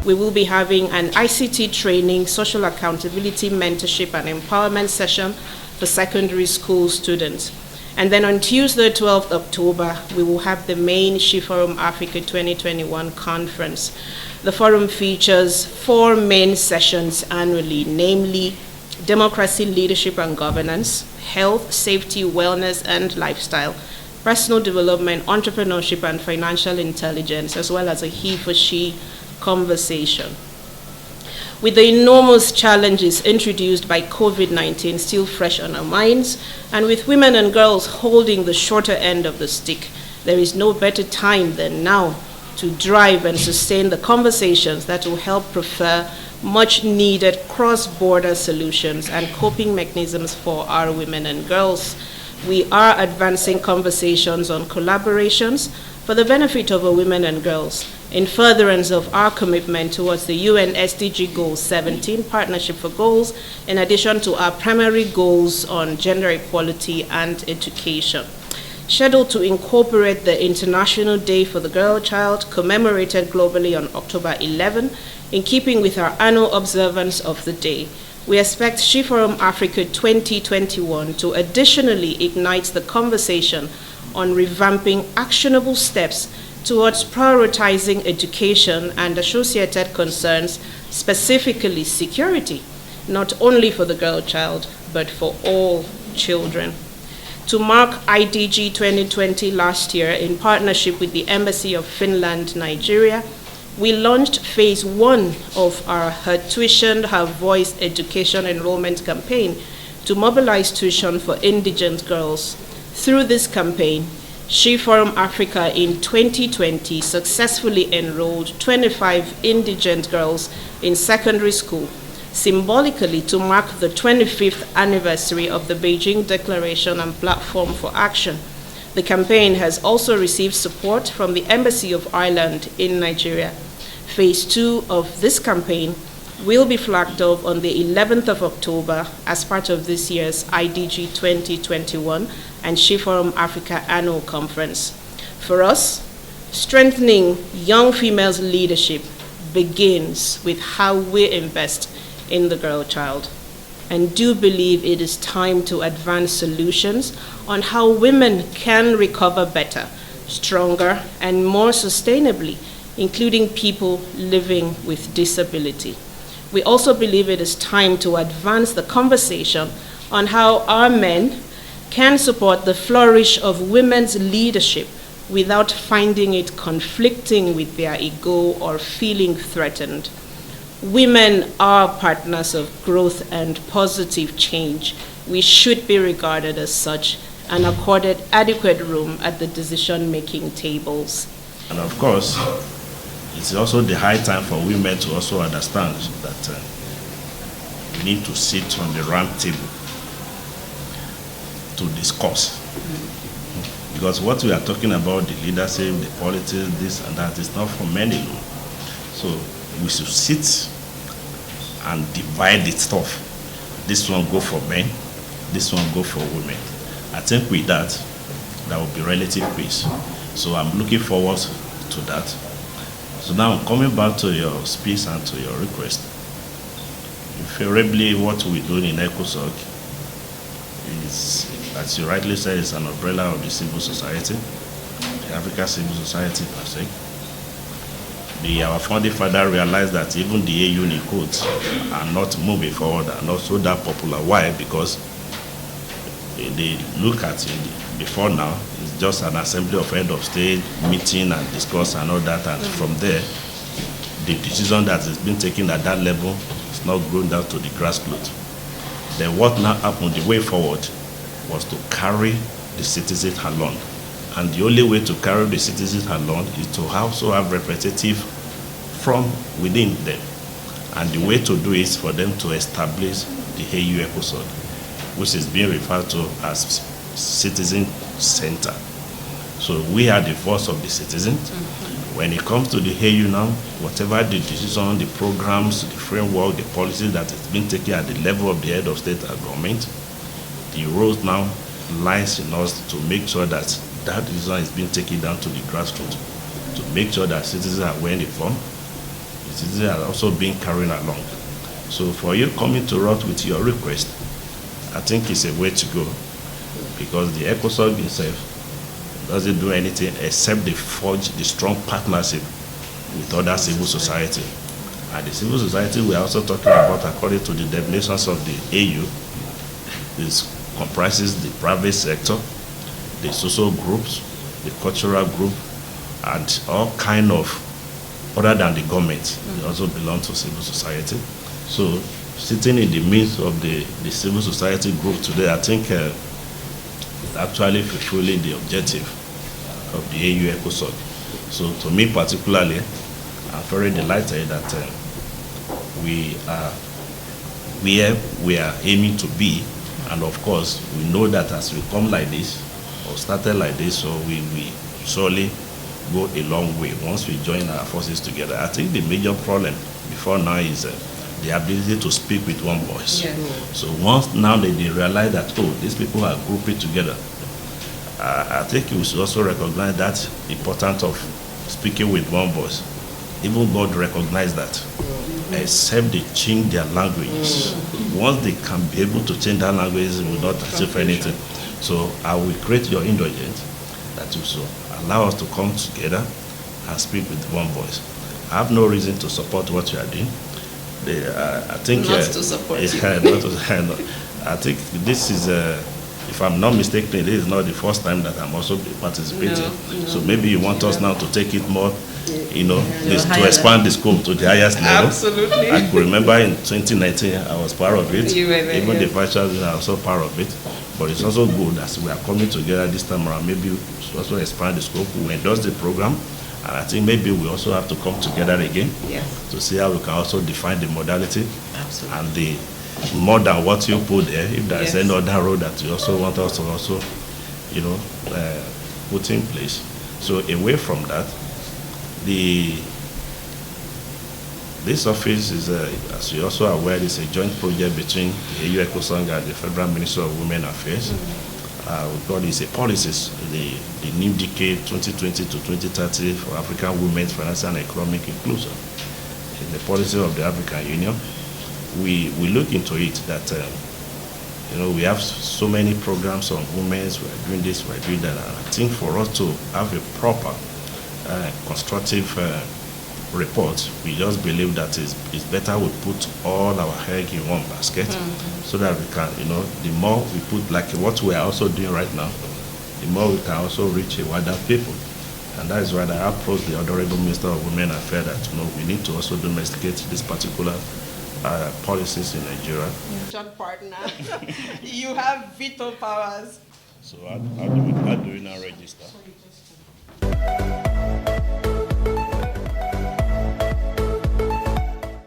we will be having an ICT training, social accountability, mentorship, and empowerment session for secondary school students. And then on Tuesday, 12th October, we will have the main She Forum Africa 2021 conference. The forum features 4 main sessions annually, namely democracy, leadership and governance, health, safety, wellness and lifestyle, personal development, entrepreneurship and financial intelligence, as well as a he for she conversation. With the enormous challenges introduced by COVID-19 still fresh on our minds, and with women and girls holding the shorter end of the stick, there is no better time than now to drive and sustain the conversations that will help prefer much needed cross-border solutions and coping mechanisms for our women and girls. We are advancing conversations on collaborations for the benefit of our women and girls in furtherance of our commitment towards the UN SDG Goal 17, Partnership for Goals, in addition to our primary goals on gender equality and education. Scheduled to incorporate the International Day for the Girl Child, commemorated globally on October 11, in keeping with our annual observance of the day. We expect She Forum Africa 2021 to additionally ignite the conversation on revamping actionable steps towards prioritizing education and associated concerns, specifically security, not only for the girl child, but for all children. To mark IDG 2020 last year, in partnership with the Embassy of Finland, Nigeria, we launched phase 1 of our Her Tuition, Her Voice education enrollment campaign to mobilize tuition for indigent girls. Through this campaign, She Forum Africa in 2020 successfully enrolled 25 indigent girls in secondary school, symbolically to mark the 25th anniversary of the Beijing Declaration and Platform for Action. The campaign has also received support from the Embassy of Ireland in Nigeria. Phase 2 of this campaign will be flagged off on the 11th of October as part of this year's IDG 2021 and She Forum Africa Annual Conference. For us, strengthening young females' leadership begins with how we invest in the girl child, and do believe it is time to advance solutions on how women can recover better, stronger, and more sustainably, including people living with disability. We also believe it is time to advance the conversation on how our men can support the flourish of women's leadership without finding it conflicting with their ego or feeling threatened. Women are partners of growth and positive change. We should be regarded as such and accorded adequate room at the decision-making tables. And of course, it's also the high time for women to also understand that we need to sit on the round table to discuss. Because what we are talking about, the leadership, the politics, this and that, is not for men alone. So we should sit and divide the stuff. This one go for men, this one go for women. I think with that, there will be relative peace. So I'm looking forward to that. So now coming back to your speech and to your request, invariably what we're doing in ECOSOCC is, as you rightly said, it's an umbrella of the civil society, the African civil society per se. Our founding father realized that even the AU codes are not moving forward, are not so that popular. Why? Because they look at it before now, it's just an assembly of head of state meeting and discuss and all that, and from there, the decision that has been taken at that level is not grown down to the grassroots. Then what now happened, the way forward, was to carry the citizens along. And the only way to carry the citizens along is to also have representatives from within them. And the way to do it is for them to establish the AU ECOSOCC, which is being referred to as citizen center. So we are the voice of the citizens. When it comes to the AU now, whatever the decision, the programs, the framework, the policies that has been taken at the level of the head of state and government, the role now lies in us to make sure that that decision is being taken down to the grassroots, to make sure that citizens are well informed, It is also being carried along. So for you coming to us with your request, I think it's a way to go, because the ECOSOCC itself doesn't do anything except they forge the strong partnership with other civil society. And the civil society we are also talking about, according to the definitions of the AU, this comprises the private sector, the social groups, the cultural group, and all kind of, other than the government, they also belong to civil society. So sitting in the midst of the civil society group today, I think actually fulfilling the objective of the AU ECOSOCC. So to me particularly, I'm very delighted that we are where we are aiming to be, and of course we know that as we come like this, or started like this, so we surely go a long way once we join our forces together. I think the major problem before now is the ability to speak with one voice. Yeah. So once now they realize that, oh, these people are grouping together, I think we should also recognize that importance of speaking with one voice. Even God recognized that, except they change their languages. Once they can be able to change their languages, they will not achieve anything. So I will create your indulgence that you should allow us to come together and speak with one voice. I have no reason to support what you are doing. I think not to support you. I think this is, if I'm not mistaken, this is not the first time that I'm also participating. No. So maybe you want us now to take it more, to expand the scope to the highest level. Absolutely. I could remember in 2019 I was part of it. You were there, even the vice chancellor are also part of it. But it's also good as we are coming together this time around. Maybe we should also expand the scope. We endorse the program. And I think maybe we also have to come together again to see how we can also define the modality. Absolutely. And the more than what you put there, if there is any other road that you also want us to also, put in place. So away from that, this office is, as you're also aware, it's a joint project between the AU ECOSOCC and the Federal Ministry of Women Affairs. We call this a policies, the new decade 2020 to 2030 for African women's financial and economic inclusion. In the policy of the African Union, we look into it that we have so many programs on women. We're doing this, we're doing that. And I think for us to have a proper constructive report, we just believe that it's better we put all our egg in one basket, so that we can, the more we put, like what we are also doing right now, the more we can also reach a wider people. And that is why I approached the Honorable Minister of Women Affairs that we need to also domesticate this particular policies in Nigeria. John partner, you have veto powers. So how do we now register?